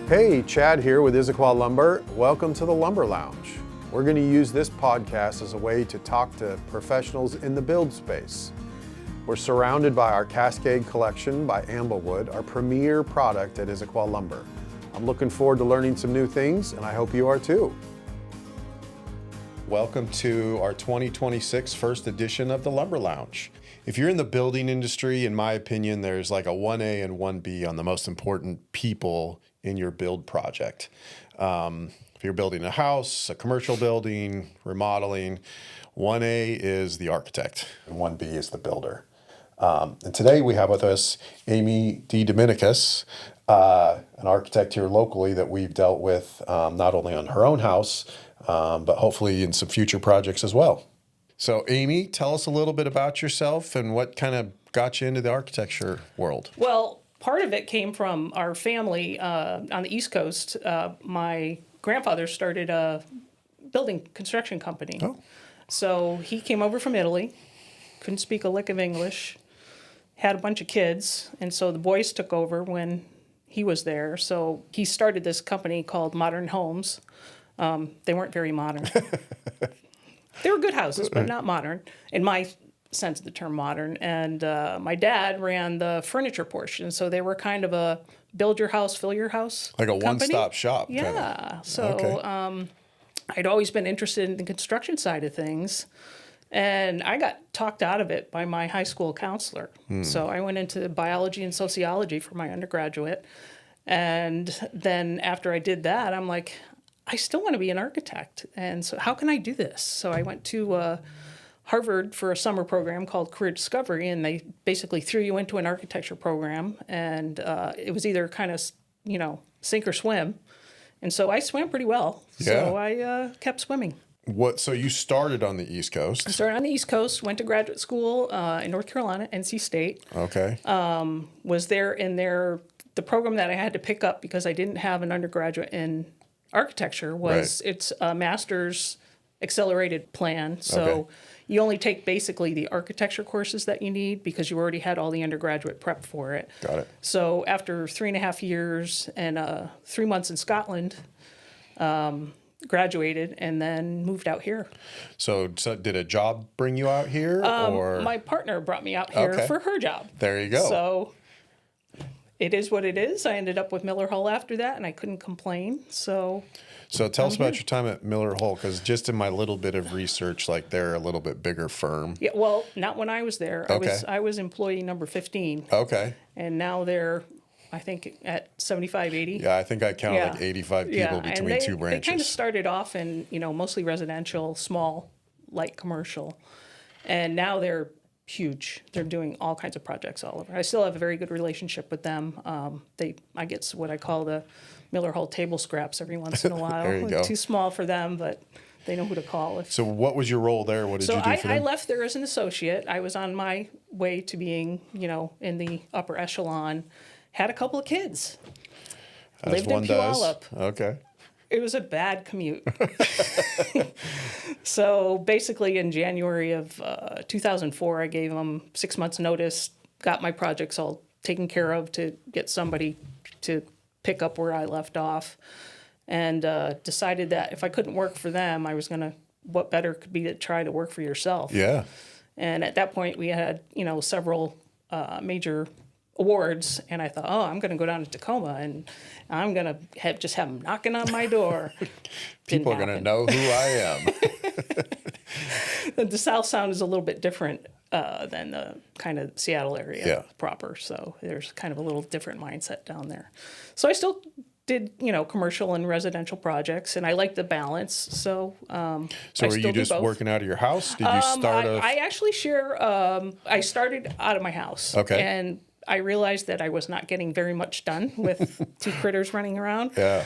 Hey, Chad here with Issaquah Lumber. Welcome to the Lumber Lounge. We're going to use this podcast as a way to talk to professionals in the build space. We're surrounded by our Cascade collection by Amblewood, our premier product at Issaquah Lumber. I'm looking forward to learning some new things, and I hope you are too. Welcome to our 2026 first edition of the Lumber Lounge. If you're in the building industry, in my opinion, there's like a 1A and 1B on the most important people in your build project. If you're building a house, a commercial building, remodeling, 1A is the architect and 1B is the builder. And today we have with us Amy Dedominicis, an architect here locally that we've dealt with not only on her own house, but hopefully in some future projects as well. So Amy, tell us a little bit about yourself and what kind of got you into the architecture world. Well, part of it came from our family on the East Coast. My grandfather started a building construction company. Oh. So he came over from Italy, couldn't speak a lick of English, had a bunch of kids, and so the boys took over when he was there. So he started this company called Modern Homes. They weren't very modern. They were good houses, but not modern, in my sense of the term modern. And my dad ran the furniture portion, so they were kind of a build your house, fill your house Like a company. one-stop shop. Yeah. Kinda. So Okay. I'd always been interested in the construction side of things. And I got talked out of it by my high school counselor. So I went into biology and sociology for my undergraduate. And then after I did that, I'm like, I still want to be an architect. And so how can I do this? So I went to Harvard for a summer program called Career Discovery, and they basically threw you into an architecture program. And it was either kind of, sink or swim. And so I swam pretty well. So I kept swimming. So you started on the East Coast. I started on the East Coast, went to graduate school in North Carolina, NC State. Okay. Was there in the program that I had to pick up because I didn't have an undergraduate in architecture was It's a master's accelerated plan. So you only take basically the architecture courses that you need because you already had all the undergraduate prep for it. Got it. So after 3.5 years and 3 months in Scotland, graduated and then moved out here. So did a job bring you out here? Or My partner brought me out here for her job. There you go. So it is what it is. I ended up with Miller Hull after that, and I couldn't complain. So tell us about your time at Miller Hull, because just in my little bit of research, like they're a little bit bigger firm. Yeah, well, not when I was there. Okay. I was employee number 15. Okay. And now they're, I think, at 75, 80. Yeah, I think I counted like 85 people between two branches. They kind of started off in, mostly residential, small, light commercial. And now they're huge. They're doing all kinds of projects all over. I still have a very good relationship with them. I get what I call the Miller Hull table scraps every once in a while. There you go. Too small for them, but they know who to call. So what was your role there? What did you do for them? I left there as an associate. I was on my way to being, in the upper echelon. Had a couple of kids. As Lived one in does. Puyallup. Okay. It was a bad commute. So basically in January of 2004, I gave them 6 months notice, got my projects all taken care of to get somebody to pick up where I left off, and decided that if I couldn't work for them, I was going to, what better could be to try to work for yourself. Yeah. And at that point, we had, several major awards, and I thought, I'm going to go down to Tacoma, and I'm going to just have them knocking on my door. People are going to know who I am. The South Sound is a little bit different than the kind of Seattle area proper, so there's kind of a little different mindset down there. So I still did, commercial and residential projects, and I like the balance. So So were you just working out of your house? Did you start I actually share, I started out of my house. Okay. And I realized that I was not getting very much done with two critters running around. Yeah.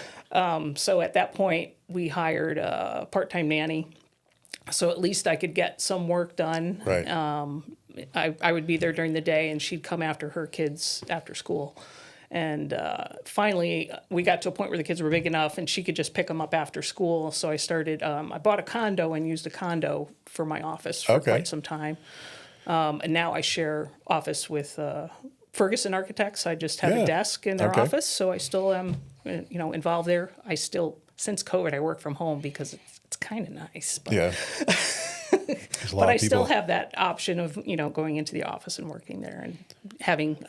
So at that point, we hired a part-time nanny. So at least I could get some work done. Right. I would be there during the day, and she'd come after her kids after school. And finally, we got to a point where the kids were big enough, and she could just pick them up after school. So I started, I bought a condo and used a condo for my office for quite some time. And now I share office with Ferguson Architects. I just have a desk in their office, so I still am involved there. I still, since COVID, I work from home because it's kind of nice. But, Yeah. There's a lot but I of still people. have that option of, going into the office and working there and having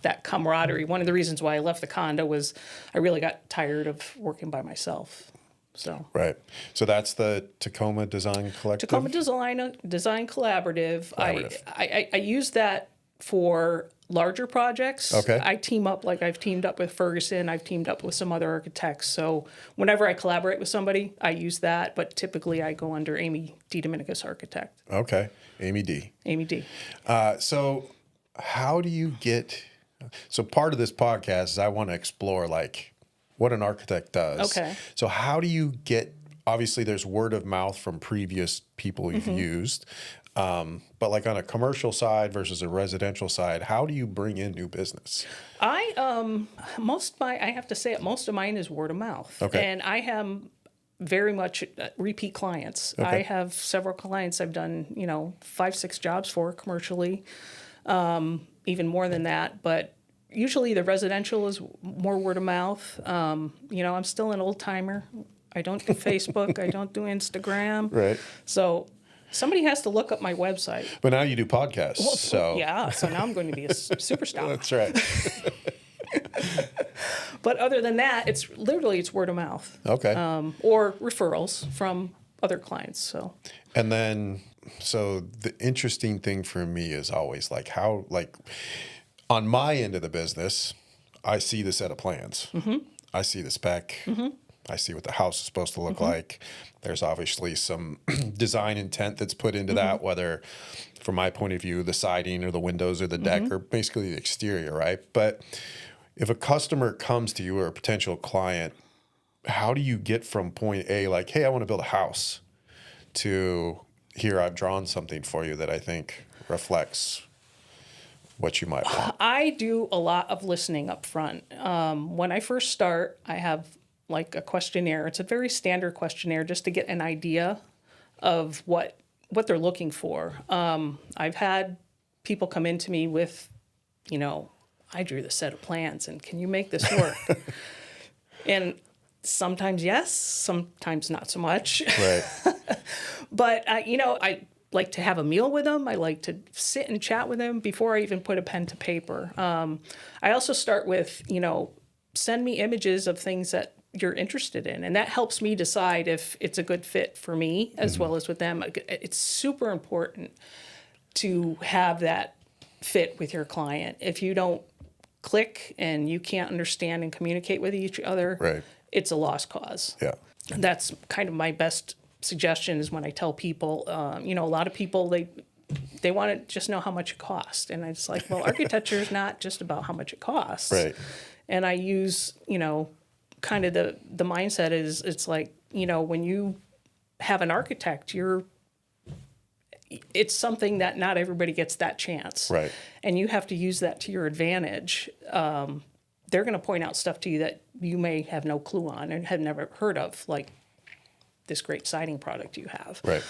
that camaraderie. One of the reasons why I left the condo was I really got tired of working by myself. So Right. So that's the Tacoma Design Collaborative? Tacoma Design Collaborative. I use that for larger projects. Okay. I team up, like I've teamed up with Ferguson. I've teamed up with some other architects. So whenever I collaborate with somebody, I use that. But typically I go under Amy Dedominicis Architect. Okay. Amy D. Amy D. So how do you get... So part of this podcast is I want to explore like what an architect does. Okay. So how do you get... Obviously, there's word of mouth from previous people you've used. But like on a commercial side versus a residential side, how do you bring in new business? I have to say it, most of mine is word of mouth. Okay. And I have very much repeat clients. Okay. I have several clients I've done, 5-6 jobs for commercially, even more than that. But usually the residential is more word of mouth. I'm still an old timer. I don't do Facebook. I don't do Instagram. Right. So somebody has to look up my website. But now you do podcasts. So Yeah, so now I'm going to be a superstar. that's right. But other than that, it's word of mouth. Okay. Or referrals from other clients. So And then, so the interesting thing for me is always like how, like on my end of the business, I see the set of plans. Mm-hmm. I see the spec. Mm-hmm. I see what the house is supposed to look like. There's obviously some design intent that's put into that, whether from my point of view, the siding or the windows or the deck or basically the exterior, right? But if a customer comes to you or a potential client, how do you get from point A, like, hey, I want to build a house, to here, I've drawn something for you that I think reflects what you might want? I do a lot of listening up front. When I first start, I have like a questionnaire. It's a very standard questionnaire just to get an idea of what they're looking for. I've had people come into me with, I drew the set of plans and can you make this work? And sometimes yes, sometimes not so much. Right. But, I like to have a meal with them. I like to sit and chat with them before I even put a pen to paper. I also start with, send me images of things that you're interested in. And that helps me decide if it's a good fit for me as well as with them. It's super important to have that fit with your client. If you don't click and you can't understand and communicate with each other, Right. it's a lost cause. Yeah. That's kind of my best suggestion is when I tell people, a lot of people, they want to just know how much it costs. And it's like, well, architecture is not just about how much it costs. Right. And I use, kind of the mindset is it's like, when you have an architect, it's something that not everybody gets that chance. Right. And you have to use that to your advantage. They're going to point out stuff to you that you may have no clue on and have never heard of, like this great siding product you have. Right.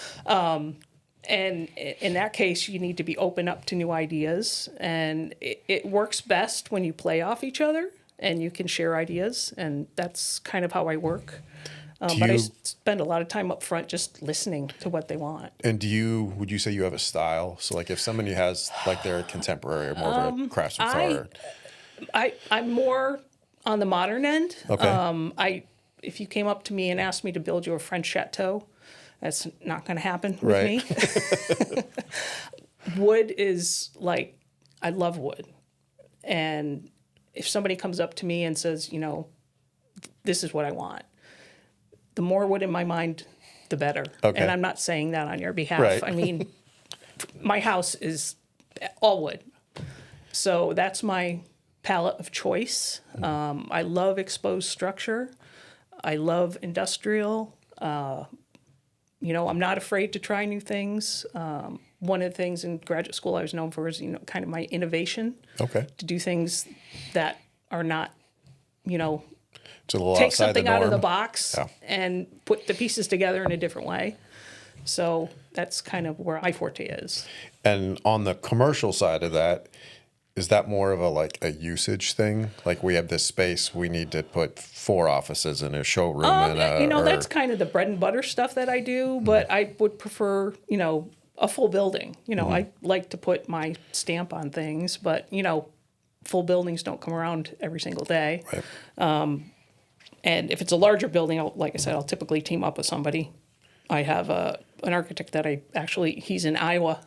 And in that case, you need to be open up to new ideas. And it works best when you play off each other and you can share ideas. And that's kind of how I work. But I spend a lot of time up front just listening to what they want. And would you say you have a style? So like if somebody has like they're contemporary or more of a craftsman, I'm more on the modern end. Okay. If you came up to me and asked me to build you a French chateau, that's not going to happen with me. Wood is like, I love wood. And if somebody comes up to me and says, this is what I want, the more wood in my mind, the better. Okay. And I'm not saying that on your behalf. Right. I mean, my house is all wood. So that's my palette of choice. I love exposed structure. I love industrial. I'm not afraid to try new things. One of the things in graduate school I was known for is, kind of my innovation. Okay. To do things that are not, It's a little take outside something the out of the norm. box and put the pieces together in a different way. So that's kind of where my forte is. And on the commercial side of that, is that more of a usage thing? Like we have this space, we need to put 4 offices in a showroom that's kind of the bread and butter stuff that I do, but I would prefer, a full building. I like to put my stamp on things, but, full buildings don't come around every single day. Right. And if it's a larger building, like I said, I'll typically team up with somebody. I have an architect that he's in Iowa.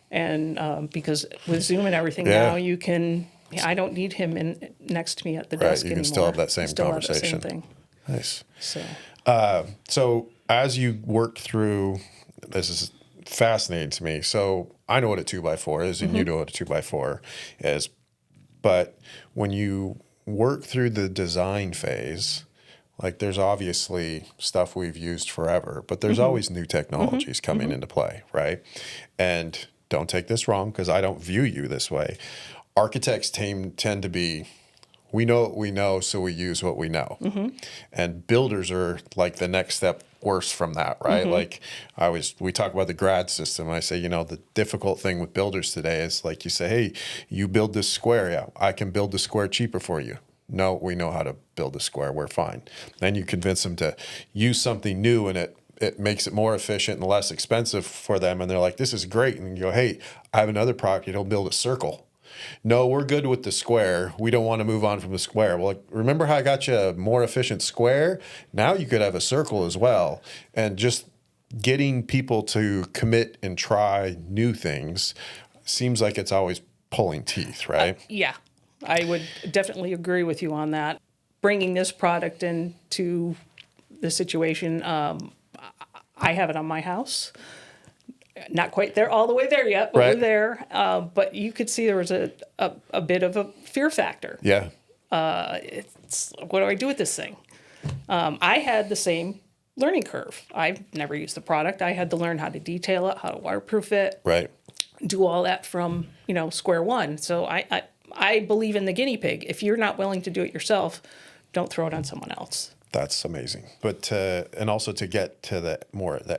And because with Zoom and everything now, I don't need him next to me at the desk anymore. You can still have that same conversation. Have the same thing. Nice. So. So as you work through, this is fascinating to me. So I know what a 2x4 is, and you know what a 2x4 is. But when you work through the design phase, like there's obviously stuff we've used forever, but there's always new technologies coming into play, right? And don't take this wrong, because I don't view you this way. Architects tend to be, we know what we know, so we use what we know. And builders are like the next step worse from that, right? Like we talk about the GRAD system. I say, the difficult thing with builders today is like you say, hey, you build this square. Yeah, I can build the square cheaper for you. No, we know how to build a square. We're fine. Then you convince them to use something new, and it makes it more efficient and less expensive for them. And they're like, this is great. And you go, hey, I have another product. It'll build a circle. No, we're good with the square. We don't want to move on from the square. Well, remember how I got you a more efficient square? Now you could have a circle as well. And just getting people to commit and try new things seems like it's always pulling teeth, right? Yeah, I would definitely agree with you on that. Bringing this product into the situation, I have it on my house. Not quite there, all the way there yet, but we're there. But you could see there was a bit of a fear factor. Yeah. It's what do I do with this thing? I had the same learning curve. I've never used the product. I had to learn how to detail it, how to waterproof it, right? Do all that from square one. So I believe in the guinea pig. If you're not willing to do it yourself, don't throw it on someone else. That's amazing. But and also to get to the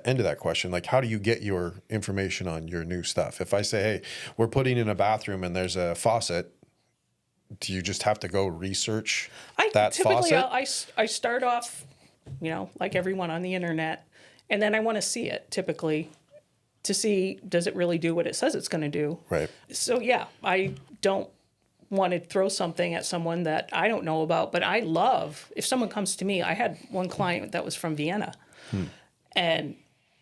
end of that question, like how do you get your information on your new stuff? If I say, hey, we're putting in a bathroom and there's a faucet, do you just have to go research that faucet? Typically, I start off, like everyone on the internet, and then I want to see it typically to see, does it really do what it says it's going to do? Right. So yeah, I don't want to throw something at someone that I don't know about, but I love if someone comes to me. I had one client that was from Vienna, and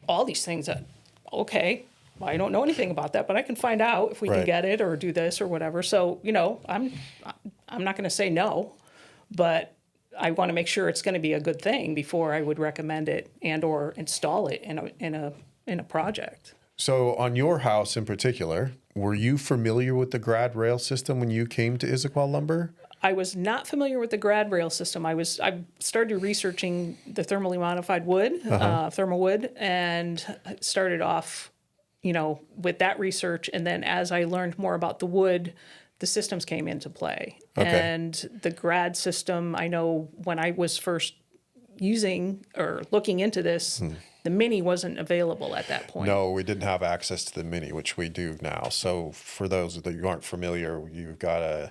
all these things that, okay, well, I don't know anything about that, but I can find out if we can get it or do this or whatever. So I'm not going to say no, but I want to make sure it's going to be a good thing before I would recommend it and or install it in a project. So on your house in particular, were you familiar with the GRAD rail system when you came to Issaquah Lumber? I was not familiar with the GRAD rail system. I started researching the thermally modified wood, thermal wood, and started off, with that research. And then as I learned more about the wood, the systems came into play. Okay. And the GRAD system, I know when I was first using or looking into this, the Mini wasn't available at that point. No, we didn't have access to the Mini, which we do now. So for those that you aren't familiar, you've got a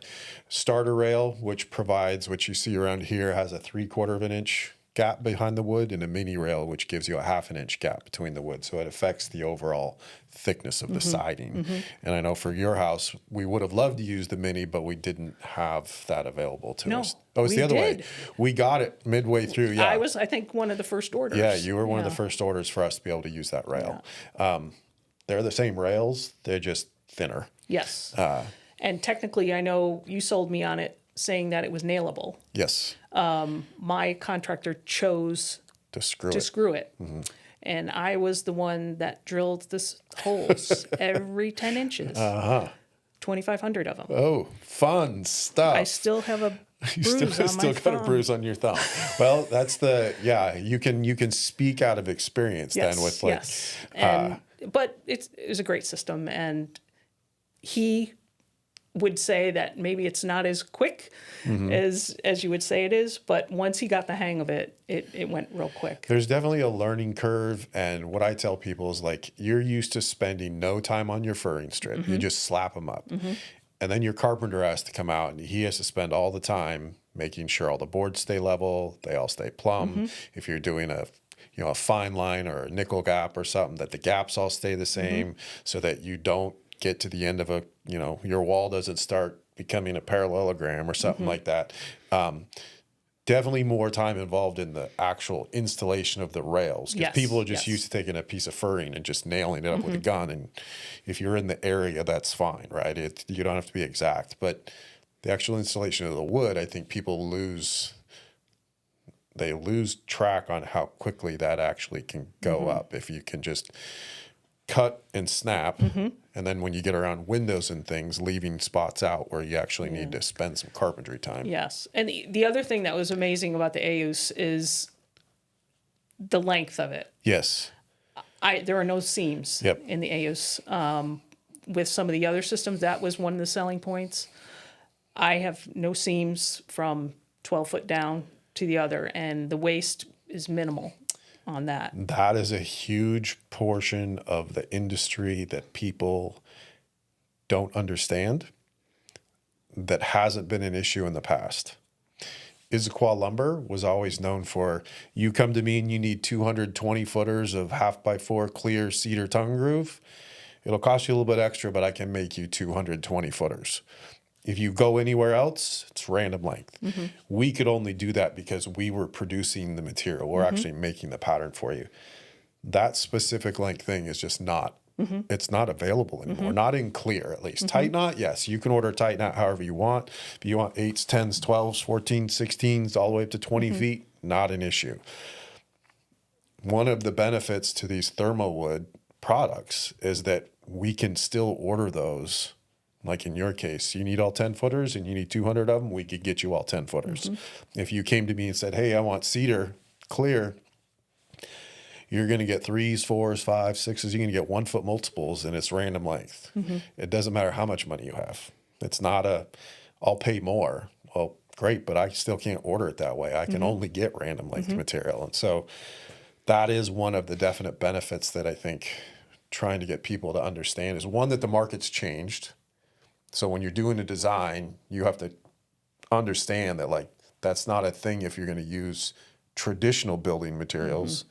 starter rail, which provides, what you see around here, has a 3/4 of an inch gap behind the wood, and a Mini rail, which gives you a 1/2 an inch gap between the wood. So it affects the overall thickness of the siding. And I know for your house, we would have loved to use the Mini, but we didn't have that available to us. Oh, it's the other way. We got it midway through. Yeah, I was, I think, one of the first orders. Yeah, you were one of the first orders for us to be able to use that rail. Yeah. They're the same rails. They're just thinner. Yes. And technically, I know you sold me on it saying that it was nailable. Yes. My contractor chose to screw it. And I was the one that drilled this holes every 10 inches. 2,500 of them. Oh, fun stuff. I still have a bruise on my thumb. Still got a bruise on your thumb. Well, that's you can speak out of experience then with like. Yes. But it was a great system, and he would say that maybe it's not as quick as you would say it is, but once he got the hang of it, it went real quick. There's definitely a learning curve, and what I tell people is like, you're used to spending no time on your furring strip. You just slap them up. And then your carpenter has to come out and he has to spend all the time making sure all the boards stay level, they all stay plumb. If you're doing a fine line or a nickel gap or something, that the gaps all stay the same so that you don't get to the end of your wall doesn't start becoming a parallelogram or something like that. Definitely more time involved in the actual installation of the rails, because people are just used to taking a piece of furring and just nailing it up with a gun. And if you're in the area, that's fine, right? You don't have to be exact. But the actual installation of the wood, I think people lose track on how quickly that actually can go up. If you can just cut and snap, and then when you get around windows and things, leaving spots out where you actually need to spend some carpentry time. Yes. And the other thing that was amazing about the AUS is the length of it. Yes. There are no seams in the AUS. With some of the other systems, that was one of the selling points. I have no seams from 12 foot down to the other, and the waste is minimal on that. That is a huge portion of the industry that people don't understand, that hasn't been an issue in the past. Issaquah lumber was always known for, you come to me and you need 220 footers of 1/2x4 clear cedar tongue groove. It'll cost you a little bit extra, but I can make you 220 footers. If you go anywhere else, it's random length. We could only do that because we were producing the material. We're actually making the pattern for you. That specific length thing is just not, it's not available anymore. Not in clear, at least. Tight knot, yes. You can order tight knot however you want. If you want 8s, 10s, 12s, 14s, 16s, all the way up to 20 feet, not an issue. One of the benefits to these thermowood products is that we can still order those. Like in your case, you need all 10 footers and you need 200 of them, we could get you all 10 footers. If you came to me and said, hey, I want cedar clear, you're going to get 3s, 4s, 5s, 6s. You're going to get 1 foot multiples, and it's random length. It doesn't matter how much money you have. It's not I'll pay more. Well, great, but I still can't order it that way. I can only get random length material. And so that is one of the definite benefits that I think trying to get people to understand is, one, that the market's changed. So when you're doing a design, you have to understand that that's not a thing if you're going to use traditional building materials.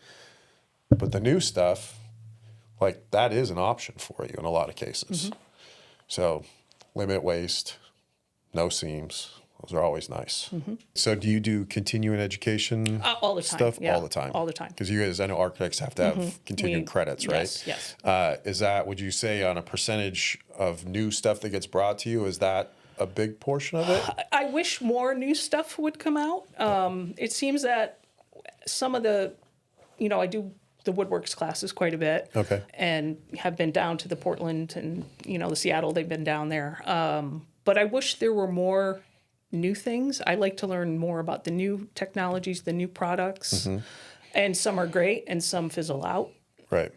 But the new stuff, that is an option for you in a lot of cases. So limit waste, no seams. Those are always nice. So do you do continuing education all the time, stuff? yeah. All the time? All the time. Because you guys, I know architects have to have continuing credits, right? Yes. Is that, would you say, on a percentage of new stuff that gets brought to you, is that a big portion of it? I wish more new stuff would come out. It seems that some of the, I do the woodworks classes quite a bit. Okay. And have been down to the Portland and, the Seattle, they've been down there. But I wish there were more new things. I like to learn more about the new technologies, the new products. And some are great and some fizzle out. Right.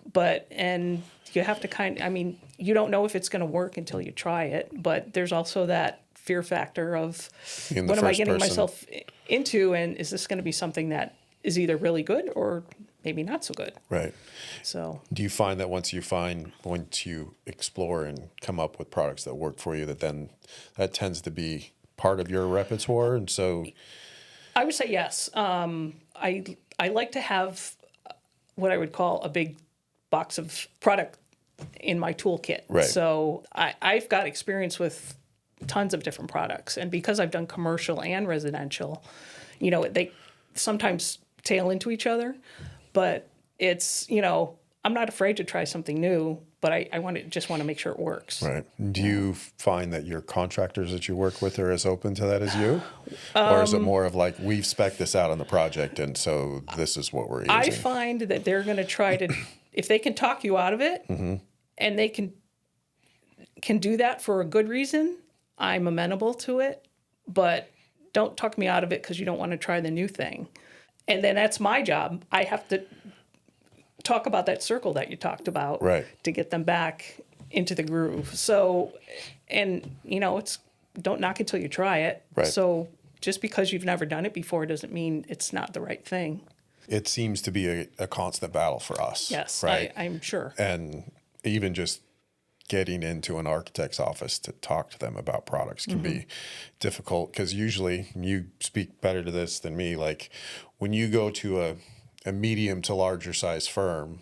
And you have to you don't know if it's going to work until you try it. But there's also that fear factor of, what am I getting myself into? And is this going to be something that is either really good or maybe not so good? Right. So do you find that once you explore and come up with products that work for you, that tends to be part of your repertoire? And so I would say yes. I like to have what I would call a big box of product in my toolkit. Right. So I've got experience with tons of different products. And because I've done commercial and residential, they sometimes tail into each other. But it's, I'm not afraid to try something new, but I just want to make sure it works. Right. Do you find that your contractors that you work with are as open to that as you? Or is it more of we've spec'd this out on the project, and so this is what we're using? I find that they're going to try to, if they can talk you out of it, and they can do that for a good reason, I'm amenable to it. But don't talk me out of it because you don't want to try the new thing. And then that's my job. I have to talk about that circle that you talked about, right, to get them back into the groove. So, and it's don't knock it till you try it. Right. So just because you've never done it before doesn't mean it's not the right thing. It seems to be a constant battle for us. Yes, right. I'm sure. And even just getting into an architect's office to talk to them about products can be difficult, because usually, you speak better to this than me, like when you go to a medium to larger size firm,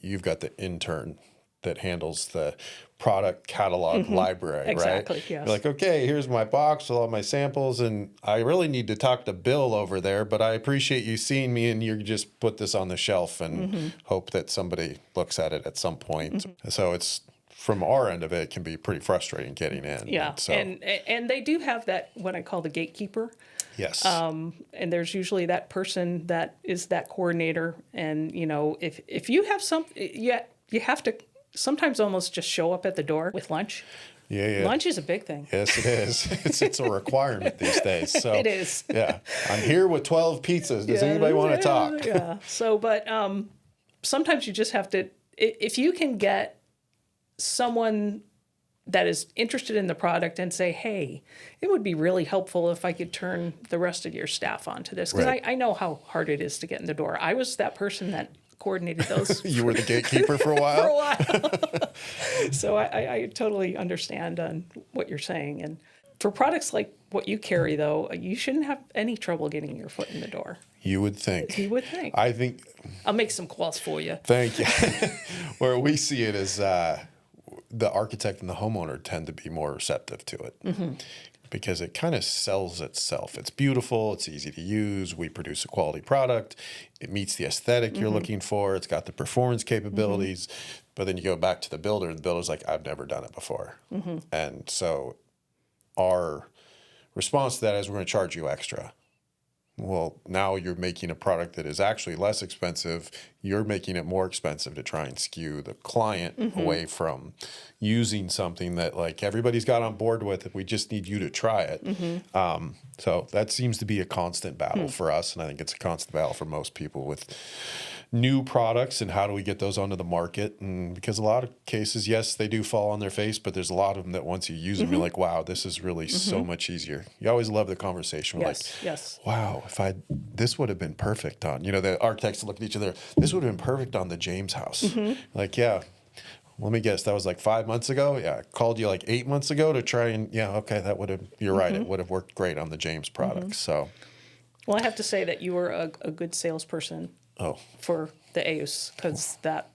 you've got the intern that handles the product catalog library, Exactly, right? yes. You're like, okay, here's my box with all my samples, and I really need to talk to Bill over there, but I appreciate you seeing me, and you just put this on the shelf and hope that somebody looks at it at some point. So it's, from our end of it, can be pretty frustrating getting in. Yeah, So, and they do have that, what I call the gatekeeper. yes. And there's usually that person that is that coordinator. And, you know, if you have you have to sometimes almost just show up at the door with lunch. Yeah. Lunch is a big thing. Yes, it is. It's a requirement these days. So It is. Yeah. I'm here with 12 pizzas. Does anybody want to talk? Yeah. So, but sometimes you just have to, if you can get someone that is interested in the product and say, hey, it would be really helpful if I could turn the rest of your staff onto this. Because Right. I know how hard it is to get in the door. I was that person that coordinated those. You were the gatekeeper for a while? For a while. So I totally understand on what you're saying. And for products like what you carry, though, you shouldn't have any trouble getting your foot in the door. You would think. You would think. I think. I'll make some calls for you. Thank you. Where we see it is the architect and the homeowner tend to be more receptive to it. Because it kind of sells itself. It's beautiful. It's easy to use. We produce a quality product. It meets the aesthetic you're looking for. It's got the performance capabilities. But then you go back to the builder, and the builder's like, I've never done it before. And so our response to that is, we're going to charge you extra. Well, now you're making a product that is actually less expensive. You're making it more expensive to try and skew the client away from using something that, like, everybody's got on board with. We just need you to try it. So that seems to be a constant battle for us, and I think it's a constant battle for most people with new products and how do we get those onto the market. And because a lot of cases, yes, they do fall on their face, but there's a lot of them that once you use them, you're like, wow, this is really so much easier. You always love the conversation. Yes. Wow, this would have been perfect on, the architects look at each other, this would have been perfect on the James house. Like, yeah, let me guess, that was like 5 months ago. Yeah, I called you like 8 months ago to try and, okay, that would have, you're right, it would have worked great on the James product. So, Well, I have to say that you were a good salesperson for the AUS, because that,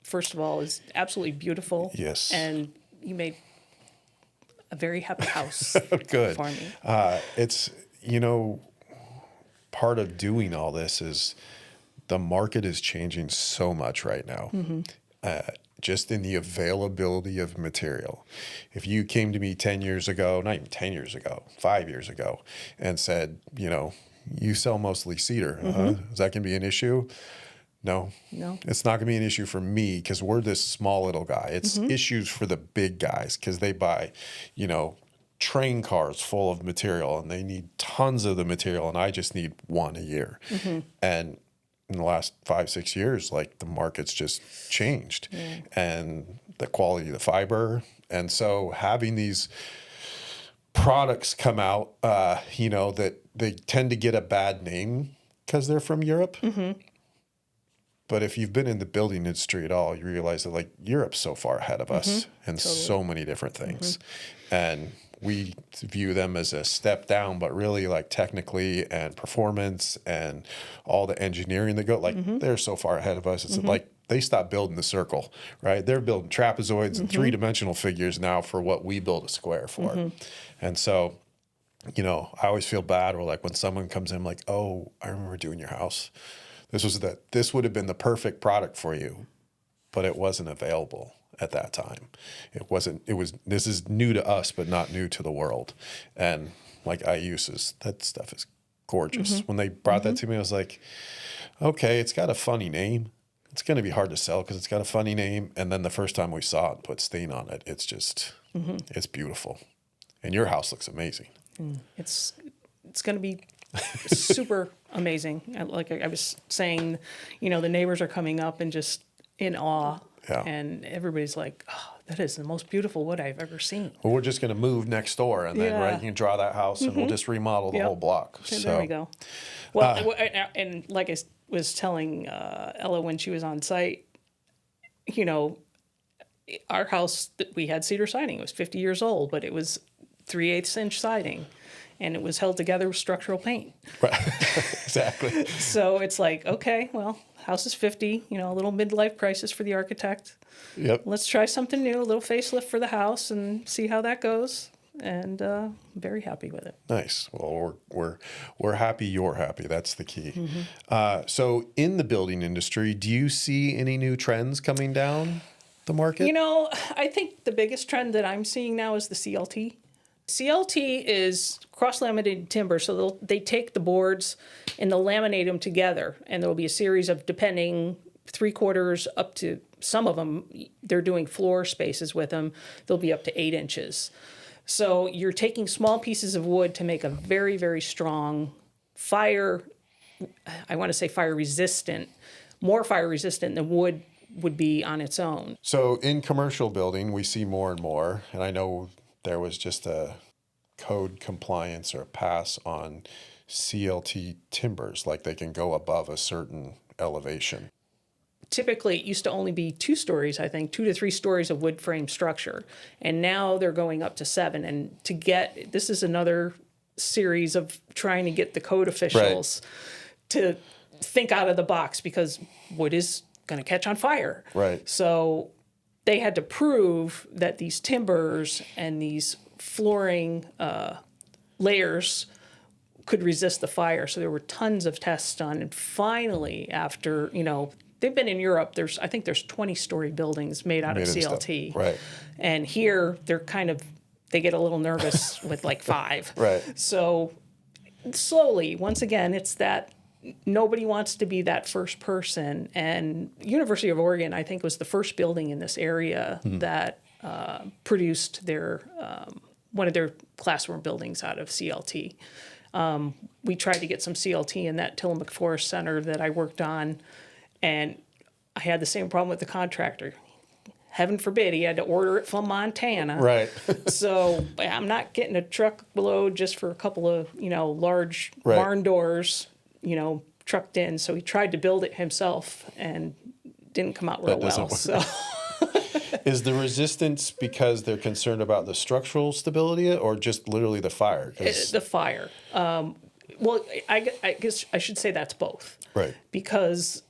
first of all, is absolutely beautiful. Yes. And you made a very happy house good. for me. It's, part of doing all this is the market is changing so much right now. Just in the availability of material. If you came to me 10 years ago, not even 10 years ago, 5 years ago, and said, you sell mostly cedar, is that going to be an issue? No, it's not going to be an issue for me, because we're this small little guy. It's issues for the big guys, because they buy, train cars full of material, and they need tons of the material, and I just need one a year. And in the last 5-6 years, like, the market's just changed, and the quality of the fiber. And so having these products come out, that they tend to get a bad name because they're from Europe. But if you've been in the building industry at all, you realize that, like, Europe's so far ahead of us in so many different things. And we view them as a step down, but really, like, technically and performance and all the engineering that go, like, they're so far ahead of us. It's like they stopped building the circle, right? They're building trapezoids and three-dimensional figures now for what we build a square for. And so, I always feel bad, or like when someone comes in, like, oh, I remember doing your house. This would have been the perfect product for you, but it wasn't available at that time. This is new to us, but not new to the world. And like IUSs, that stuff is gorgeous. When they brought that to me, I was like, okay, it's got a funny name. It's going to be hard to sell because it's got a funny name. And then the first time we saw it and put stain on it, it's just, it's beautiful. And your house looks amazing. It's going to be super amazing. Like I was saying, the neighbors are coming up and just in awe. Yeah. And everybody's like, oh, that is the most beautiful wood I've ever seen. Well, we're just going to move next door, and then, right, you can draw that house, and we'll just remodel the whole block. So there we go. Well, and like I was telling Ella when she was on site, our house, we had cedar siding. It was 50 years old, but it was 3/8 inch siding, and it was held together with structural paint. Right. Exactly. So it's like, okay, well, house is 50, a little midlife crisis for the architect. Yep. Let's try something new, a little facelift for the house, and see how that goes. And very happy with it. Nice. Well, we're happy you're happy. That's the key. So in the building industry, do you see any new trends coming down the market? I think the biggest trend that I'm seeing now is the CLT. CLT is cross-laminated timber, so they take the boards and they'll laminate them together, and there'll be a series of, depending, 3/4 up to, some of them, they're doing floor spaces with them, they'll be up to 8 inches. So you're taking small pieces of wood to make a very, very strong fire resistant, more fire resistant than wood would be on its own. So in commercial building, we see more and more, and I know there was just a code compliance or a pass on CLT timbers, like they can go above a certain elevation. Typically, it used to only be 2 stories, I think, 2 to 3 stories of wood frame structure. And now they're going up to 7. And this is another series of trying to get the code officials to think out of the box, because wood is going to catch on fire. Right. So they had to prove that these timbers and these flooring layers could resist the fire. So there were tons of tests done. And finally, after, they've been in Europe, I think there's 20-story buildings made out of CLT. Right. And here they get a little nervous with like 5. Right. So slowly, once again, it's that nobody wants to be that first person. And University of Oregon, I think, was the first building in this area that produced one of their classroom buildings out of CLT. We tried to get some CLT in that Tillamook Forest Center that I worked on, and I had the same problem with the contractor. Heaven forbid, he had to order it from Montana. Right. So I'm not getting a truckload just for a couple of, large barn doors, trucked in. So he tried to build it himself and didn't come out real well. So. Is the resistance because they're concerned about the structural stability, or just literally the fire? The fire. Well, I guess I should say that's both. Right. Because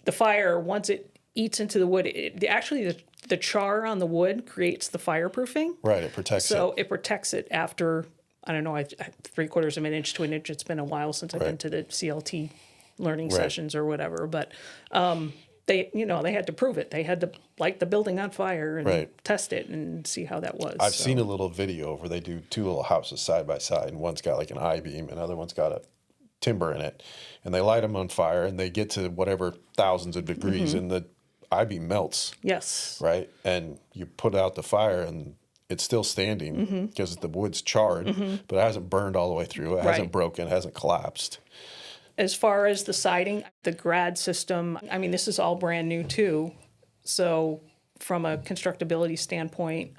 the fire, once it eats into the wood, the char on the wood creates the fireproofing. Right, it protects it. So it protects it after, I don't know, 3/4 of an inch to an inch. It's been a while since I've been to the CLT learning sessions or whatever. But they had to prove it. They had to light the building on fire and test it and see how that was. I've seen a little video where they do 2 little houses side by side, and one's got like an I-beam and the other one's got a timber in it. And they light them on fire, and they get to whatever thousands of degrees, and the I-beam melts. Yes. Right? And you put out the fire, and it's still standing because the wood's charred, but it hasn't burned all the way through. It hasn't broken. It hasn't collapsed. As far as the siding, the GRAD system, this is all brand new too. So from a constructability standpoint,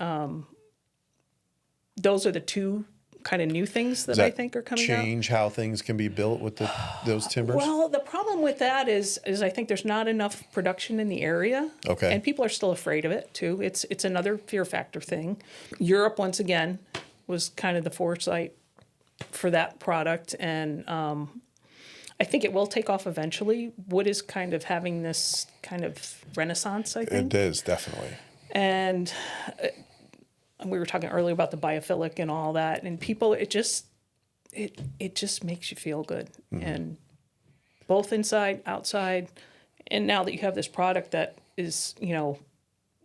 those are the 2 kind of new things that I think are coming out. Change how things can be built with those timbers? Well, the problem with that is I think there's not enough production in the area. Okay. And people are still afraid of it too. It's another fear factor thing. Europe, once again, was kind of the foresight for that product. And I think it will take off eventually. Wood is kind of having this kind of renaissance, I think. It is, definitely. And we were talking earlier about the biophilic and all that, and people, it just makes you feel good, and both inside, outside, and now that you have this product that is,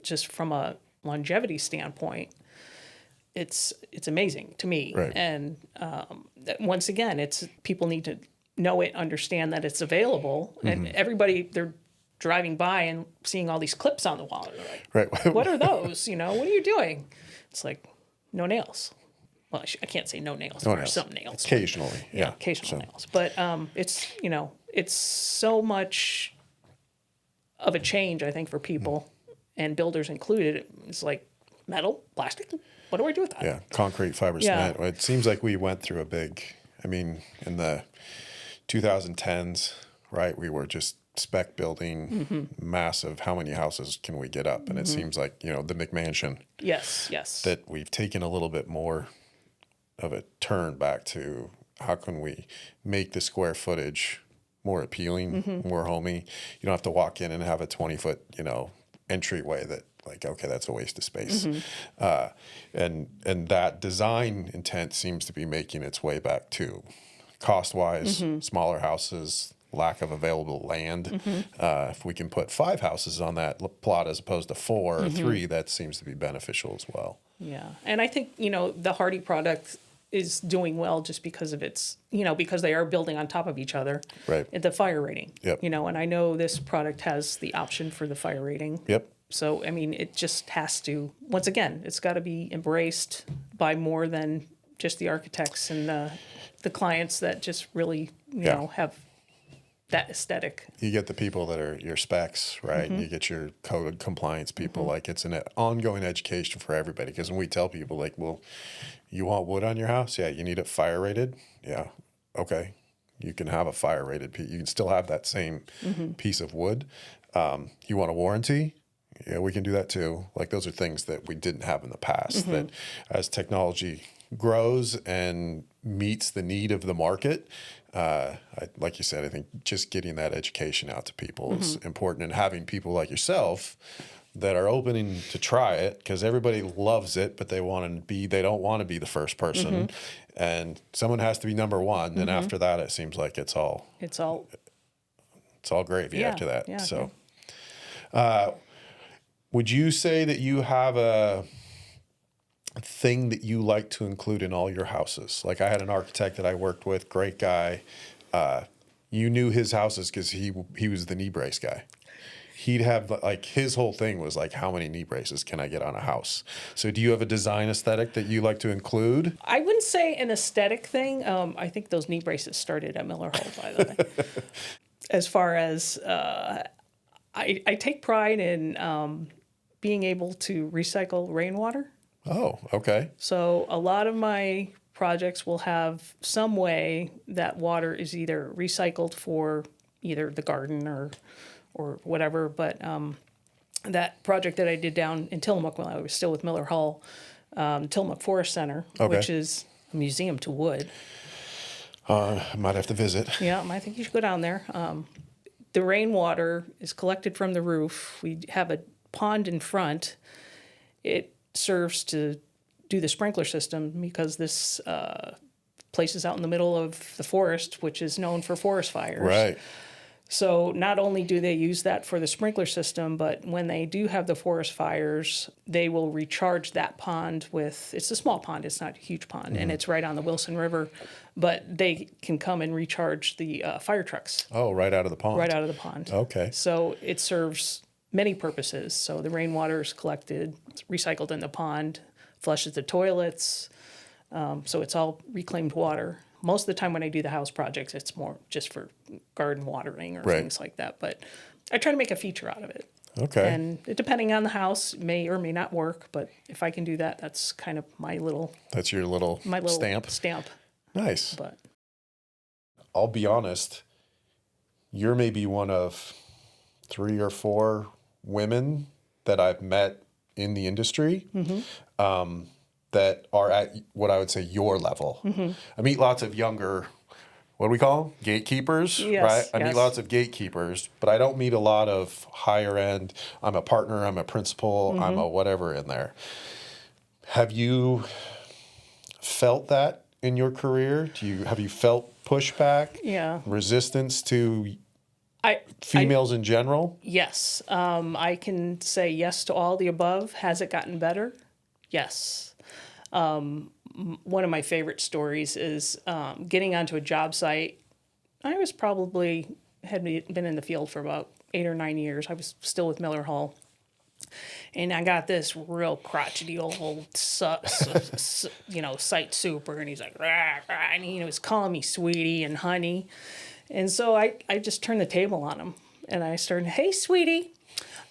just from a longevity standpoint, it's amazing to me. Right. And once again, people need to know it, understand that it's available, and everybody, they're driving by and seeing all these clips on the wall. They're like, what are those? What are you doing? It's like, no nails. Well, I can't say no nails. There are some nails. Occasionally. Yeah. Occasional nails. But it's so much of a change, I think, for people, and builders included. It's like metal, plastic. What do I do with that? Yeah, concrete, fiber, cement. It seems like we went through a big, in the 2010s, right? We were just spec building, massive. How many houses can we get up? And it seems like, the McMansion, Yes, yes. that we've taken a little bit more of a turn back to how can we make the square footage more appealing, more homey. You don't have to walk in and have a 20-foot, entryway that like, okay, that's a waste of space. And that design intent seems to be making its way back too. Cost-wise, smaller houses, lack of available land. If we can put 5 houses on that plot as opposed to 4 or 3, that seems to be beneficial as well. Yeah. And I think, the Hardy product is doing well just because of its, because they are building on top of each other. Right. The fire rating. Yep. And I know this product has the option for the fire rating. Yep. So, I mean, it just has to, once again, it's got to be embraced by more than just the architects and the clients that just really, have that aesthetic. You get the people that are your specs, right? And you get your code compliance people. Like, it's an ongoing education for everybody. Because when we tell people, like, well, you want wood on your house? Yeah. You need it fire rated? Yeah. Okay. You can have a fire rated piece. You can still have that same piece of wood. You want a warranty? Yeah, we can do that too. Like, those are things that we didn't have in the past, that as technology grows and meets the need of the market, like you said, I think just getting that education out to people is important, and having people like yourself that are opening to try it, because everybody loves it, but they don't want to be the first person, and someone has to be number one. And after that, it seems like it's all gravy after that. Yeah, so, would you say that you have a thing that you like to include in all your houses? Like, I had an architect that I worked with, great guy. You knew his houses because he was the knee brace guy. He'd have, like, his whole thing was like, how many knee braces can I get on a house? So do you have a design aesthetic that you like to include? I wouldn't say an aesthetic thing. I think those knee braces started at Miller Hall, by the way. As far as I take pride in being able to recycle rainwater. Oh, okay. So a lot of my projects will have some way that water is either recycled for either the garden or whatever. But that project that I did down in Tillamook when I was still with Miller Hall, Tillamook Forest Center, which is a museum to wood. I might have to visit. Yeah, I think you should go down there. The rainwater is collected from the roof. We have a pond in front. It serves to do the sprinkler system because this place is out in the middle of the forest, which is known for forest fires. Right. So not only do they use that for the sprinkler system, but when they do have the forest fires, they will recharge that pond with, it's a small pond, it's not a huge pond, and it's right on the Wilson River, but they can come and recharge the fire trucks. Oh, right out of the pond. Right out of the pond. Okay. So it serves many purposes. So the rainwater is collected, it's recycled in the pond, flushes the toilets, so it's all reclaimed water. Most of the time when I do the house projects, it's more just for garden watering or things like that. But I try to make a feature out of it. Okay. And depending on the house, it may or may not work. But if I can do that, that's kind of my little... That's your little stamp? Stamp. Nice. But I'll be honest, you're maybe one of 3 or 4 women that I've met in the industry. That are at what I would say your level. I meet lots of younger, what do we call them? Gatekeepers, right? I meet lots of gatekeepers, but I don't meet a lot of higher end. I'm a partner, I'm a principal, I'm a whatever in there. Have you felt that in your career? Have you felt pushback? Yeah. Resistance to females in general? Yes. I can say yes to all the above. Has it gotten better? Yes. One of my favorite stories is getting onto a job site. I was had been in the field for about 8 or 9 years. I was still with Miller Hall. And I got this real crotchety old, site super, and he's like, rah, rah, and he was calling me sweetie and honey. And so I just turned the table on him, and I started, hey, sweetie.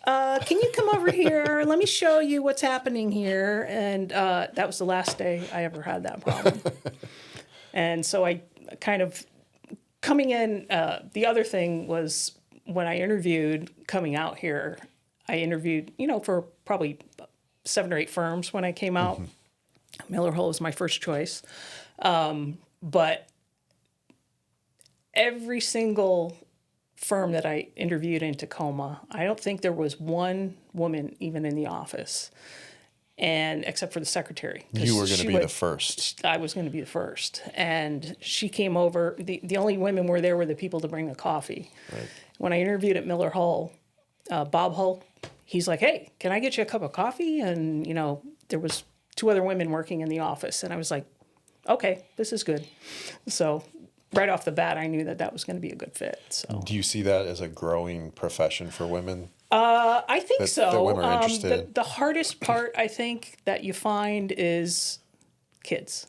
Can you come over here? Let me show you what's happening here. And that was the last day I ever had that problem. And so I kind of coming in, the other thing was when I interviewed coming out here, I interviewed, for probably 7 or 8 firms when I came out. Miller Hull was my first choice. But every single firm that I interviewed in Tacoma, I don't think there was one woman even in the office, and except for the secretary. You were going to be the first. I was going to be the first. And she came over. The only women were there were the people to bring the coffee. Right. When I interviewed at Miller Hull, Bob Hull, he's like, hey, can I get you a cup of coffee? And, there was 2 other women working in the office. And I was like, okay, this is good. So right off the bat, I knew that was going to be a good fit. So do you see that as a growing profession for women? I think so. That women are interested. The hardest part, I think, that you find is kids.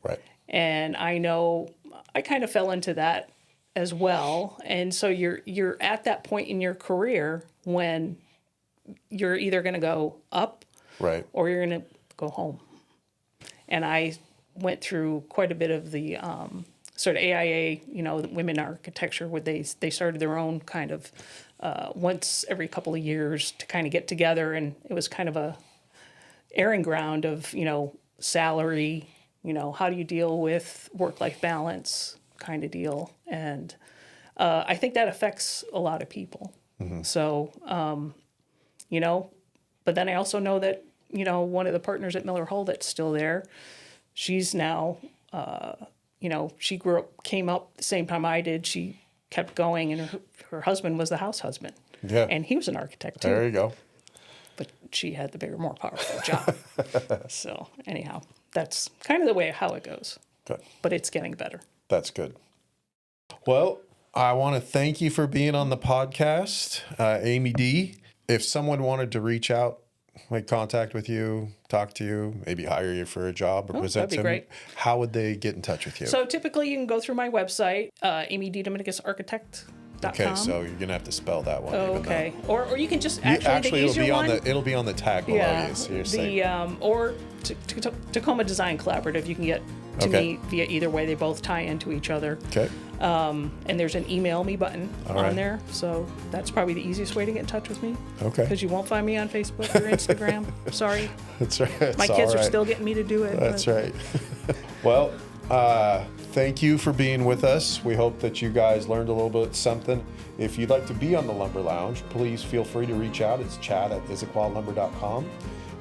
Right. And I know I kind of fell into that as well. And so you're at that point in your career when you're either going to go up, right, or you're going to go home. And I went through quite a bit of the sort of AIA, women architecture, where they started their own kind of once every couple of years to kind of get together, and it was kind of a airing ground of salary, how do you deal with work-life balance kind of deal, and I think that affects a lot of people. So but then I also know that one of the partners at Miller Hull that's still there, she's now she came up the same time I did. She kept going, and her husband was the house husband. Yeah. And he was an architect too. There you go. But she had the bigger, more powerful job. So anyhow, that's kind of the way how it goes. Good. But it's getting better. That's good. Well, I want to thank you for being on the podcast, Amy D. If someone wanted to reach out, make contact with you, talk to you, maybe hire you for a job or present that'd be great. How would they get in touch with you? So typically you can go through my website, amydedominicisarchitect.com. Okay, so you're gonna have to spell that one. Oh, okay. Or you can just actually the easier one. It'll be on the tag below you. So you're saying. Or Tacoma Design Collaborative. You can get to me via either way. They both tie into each other. Okay. And there's an email me button right. on there, so that's probably the easiest way to get in touch with me. Okay. Because you won't find me on Facebook or Instagram. Sorry. That's right. My kids are still getting me to do it. That's right. Well, thank you for being with us. We hope that you guys learned a little bit something. If you'd like to be on the Lumber Lounge, please feel free to reach out. It's chat@isaqualumber.com.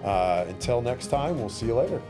Until next time, we'll see you later.